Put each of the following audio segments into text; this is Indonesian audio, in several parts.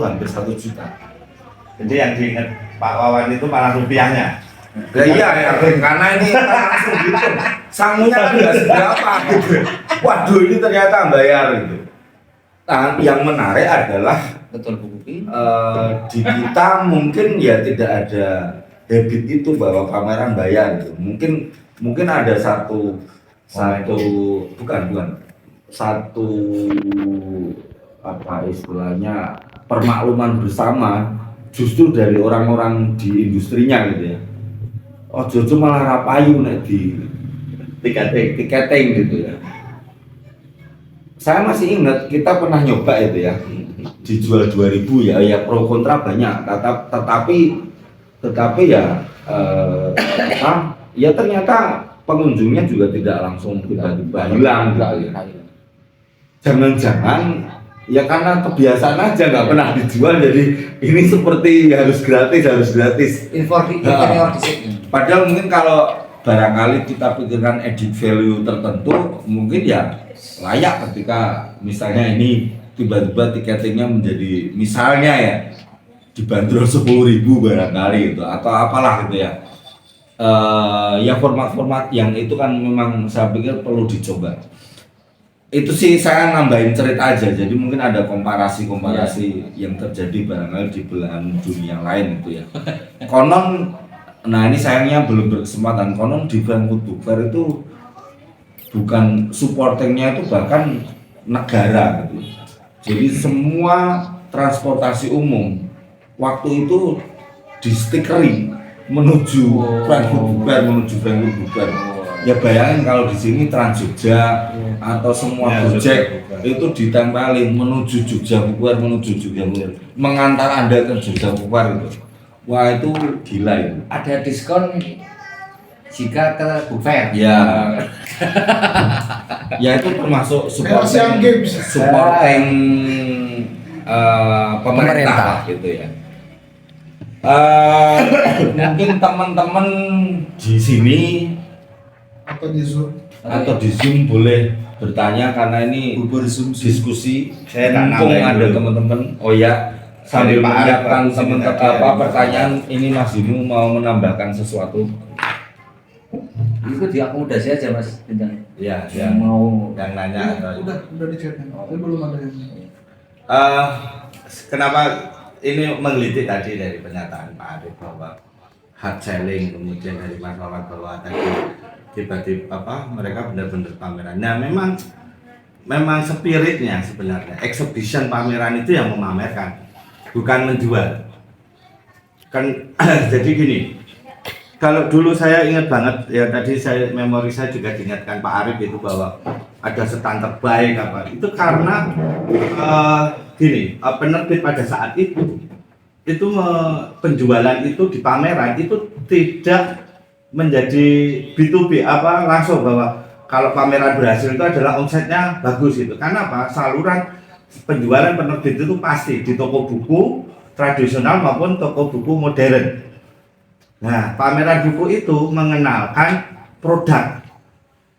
hampir 1 juta. Jadi yang diingat Pak Wawan itu malah rupiahnya. Nah, iya ya, karena ini kan langsung gitu. Sangunya kan nggak seberapa gitu. Waduh, ini ternyata bayar gitu. Nah, yang menarik adalah betul buku ini. Di kita mungkin ya tidak ada habit itu bahwa pameran bayar gitu. Mungkin ada satu bukan satu apa istilahnya permakluman bersama justru dari orang-orang di industrinya gitu ya. Ojo malah rapayu nek di tiketing gitu ya. Saya masih ingat kita pernah nyoba itu ya, dijual 2.000 ya pro kontra banyak, tetapi ya ya ternyata pengunjungnya juga tidak langsung tiba-tiba hilang gitu ya. Jangan-jangan ya karena kebiasaan aja nggak pernah dijual, jadi ini seperti harus gratis. Padahal mungkin kalau barangkali kita pikirkan edit value tertentu, mungkin ya layak ketika misalnya ini tiba-tiba tiketingnya menjadi misalnya ya dibanderol 10.000 barangkali gitu atau apalah gitu ya. Ya format-format yang itu kan memang saya pikir perlu dicoba. Itu sih saya nambahin cerita aja, jadi mungkin ada komparasi yang terjadi barangkali di belahan dunia lain itu ya. Konon, nah ini sayangnya belum berkesempatan, konon di Frankfurt Book Fair itu bukan supportingnya itu bahkan negara gitu. Jadi semua transportasi umum waktu itu di stikeri menuju Frankfurt Book Fair. Ya bayangin kalau di sini Trans Jogja atau semua Gojek itu ditempelin menuju Jogja Book Fair, mengantar Anda ke Jogja Book Fair itu. Wah itu gila itu. Ada diskon jika ke Book Fair. Ya. Ya itu termasuk supporting pemerintah gitu ya. Mungkin teman-teman di sini atau di Zoom boleh bertanya karena ini diskusi. Saya mumpung ada teman-teman. Oh ya, sambil menyiapkan pertanyaan ini Mas Dimu mau menambahkan sesuatu. Itu diakomodasi aja Mas Bintang. Ya, yang mau yang nanya udah di chat. Tapi belum ada yang. Kenapa ini menggelitik tadi dari pernyataan Pak Arif bahwa hard selling, kemudian dari Mas Wawan bahwa tadi tiba-tiba mereka benar-benar pameran. Nah memang spiritnya sebenarnya exhibition pameran itu yang memamerkan, bukan menjual. Kan jadi gini, kalau dulu saya ingat banget ya, tadi memori saya juga diingatkan Pak Arif itu bahwa ada stand terbaik apa itu karena gini, penerbit pada saat itu penjualan itu di pameran itu tidak menjadi B2B langsung bahwa kalau pameran berhasil itu adalah omsetnya bagus gitu. Karena apa? Saluran penjualan penerbit itu pasti di toko buku tradisional maupun toko buku modern. Nah, pameran buku itu mengenalkan produk.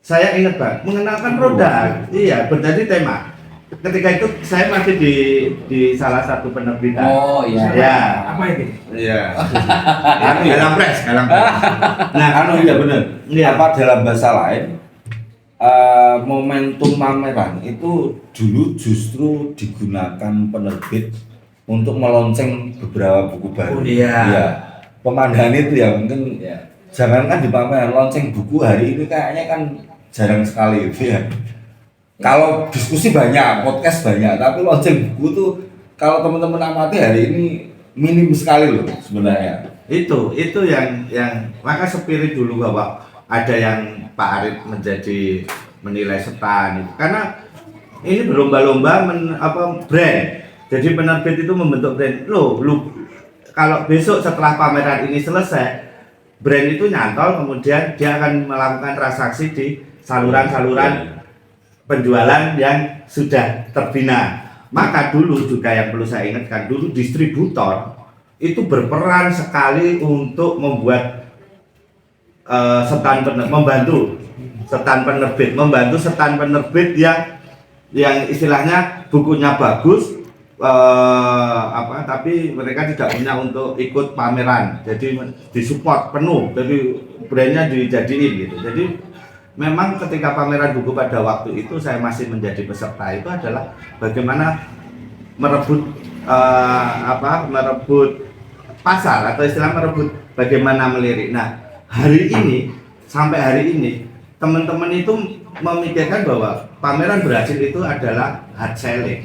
Saya ingat banget, mengenalkan produk. Iya, menjadi tema. Ketika itu saya masih di salah satu penerbitan. Oh iya. Ya. Apa ini? Iya. Galang Press. Nah, iya benar. Iya. Apa dalam bahasa lain momentum pameran itu dulu justru digunakan penerbit untuk melonceng beberapa buku baru. Oh, iya. Ya. Pemandangan itu ya mungkin jangankan di pameran, lonceng buku hari ini kayaknya kan jarang sekali gitu ya. Kalau diskusi banyak, podcast banyak, tapi lonceng buku tuh kalau teman-teman amati hari ini minim sekali loh sebenarnya. Itu yang maka spirit dulu bahwa ada yang Pak Arif menilai setan itu karena ini berlomba-lomba brand. Jadi penerbit itu membentuk brand. Lu kalau besok setelah pameran ini selesai, brand itu nyantol, kemudian dia akan melakukan transaksi di saluran-saluran penjualan yang sudah terbina. Maka dulu juga yang perlu saya ingatkan, dulu distributor itu berperan sekali untuk membuat membantu stand penerbit yang istilahnya bukunya bagus tapi mereka tidak punya untuk ikut pameran, jadi disupport penuh, jadi brandnya dijadiin gitu. Jadi memang ketika pameran buku pada waktu itu saya masih menjadi peserta, itu adalah bagaimana merebut merebut pasar, atau istilah merebut bagaimana melirik. Nah, hari ini sampai hari ini teman-teman itu memikirkan bahwa pameran berhasil itu adalah hard selling,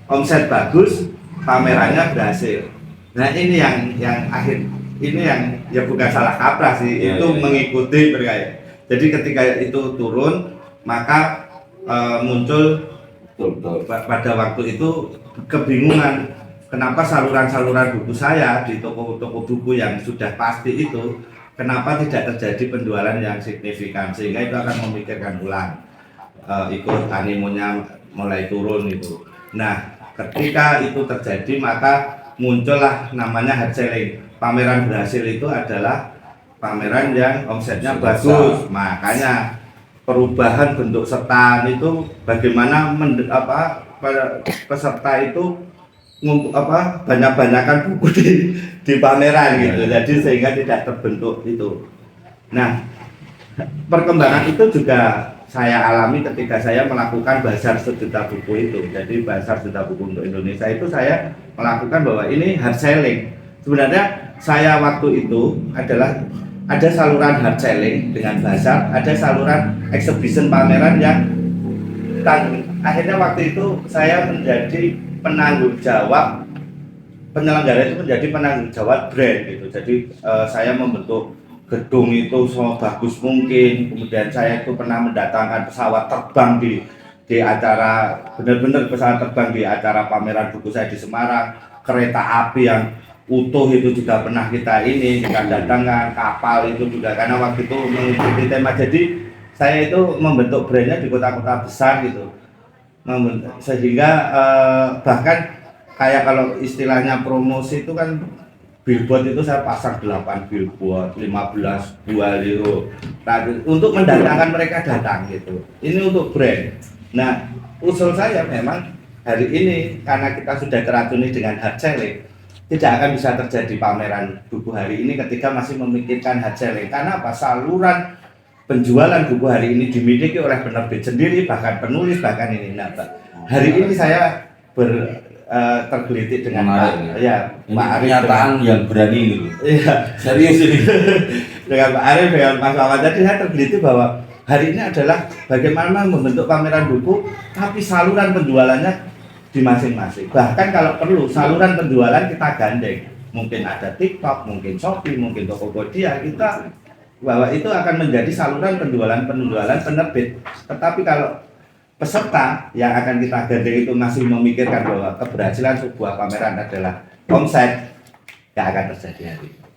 omset bagus, pamerannya berhasil. Nah, ini yang akhir ini yang ya bukan salah kaprah sih, itu mengikuti mereka. Jadi ketika itu turun, maka muncul pada waktu itu kebingungan, kenapa saluran-saluran buku saya di toko-toko buku yang sudah pasti itu, kenapa tidak terjadi penjualan yang signifikan, sehingga itu akan memikirkan ulang, ikut animonya mulai turun itu. Nah, ketika itu terjadi maka muncullah namanya hard selling. Pameran berhasil itu adalah pameran yang omsetnya bagus, makanya perubahan bentuk setan itu bagaimana peserta itu banyak-banyakan buku di pameran gitu, jadi sehingga tidak terbentuk itu. Nah, perkembangan itu juga saya alami ketika saya melakukan bazar sejuta buku itu. Jadi bazar sejuta buku untuk Indonesia itu saya melakukan bahwa ini hard selling. Sebenarnya saya waktu itu adalah ada saluran hard selling dengan bazar, ada saluran exhibition pameran yang akhirnya waktu itu saya menjadi penanggung jawab, penyelenggara itu menjadi penanggung jawab brand gitu. Jadi saya membentuk gedung itu sebagus mungkin, kemudian saya itu pernah mendatangkan pesawat terbang di acara, benar-benar pesawat terbang di acara pameran buku saya di Semarang, kereta api yang utuh itu juga pernah kita datangkan, kapal itu juga, karena waktu itu mengikuti tema. Jadi saya itu membentuk brandnya di kota-kota besar gitu, sehingga bahkan kayak kalau istilahnya promosi itu kan, billboard itu saya pasang 8 billboard, 15 baliho untuk mendatangkan mereka datang gitu. Ini untuk brand. Nah, usul saya memang hari ini karena kita sudah teracuni dengan hard selling, tidak akan bisa terjadi pameran buku hari ini ketika masih memikirkan hard selling. Karena apa? Saluran penjualan buku hari ini dimiliki oleh penerbit sendiri, bahkan penulis, bahkan ini. Nah, hari ini saya tergelitik dengan Pak Arif, pernyataan yang berani gitu. Iya, Serius ini. dengan Pak Arif, dengan Mas Wawan. Jadi saya tergelitik bahwa hari ini adalah bagaimana membentuk pameran buku, tapi saluran penjualannya di masing-masing. Bahkan kalau perlu saluran penjualan kita gandeng. Mungkin ada TikTok, mungkin Shopee, mungkin Tokopedia, kita bahwa itu akan menjadi saluran penjualan penerbit. Tetapi kalau peserta yang akan kita gandeng itu masih memikirkan bahwa keberhasilan sebuah pameran adalah omset, tidak akan terjadi hari ini.